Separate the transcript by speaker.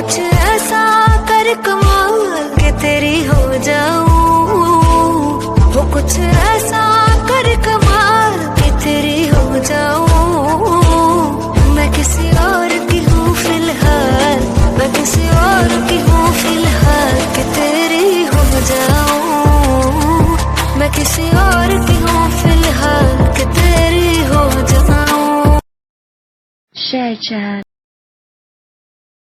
Speaker 1: कुछ ऐसा कर कमाल के तेरी हो जाऊं, हो कुछ ऐसा कर कमाल के तेरी हो जाऊं। मैं किसी और की हूँ फिलहाल, मैं किसी और की हूँ फिलहाल के तेरी हो जाऊं। मैं किसी और की हूँ फिलहाल के तेरी हो जाऊं।
Speaker 2: Share chat.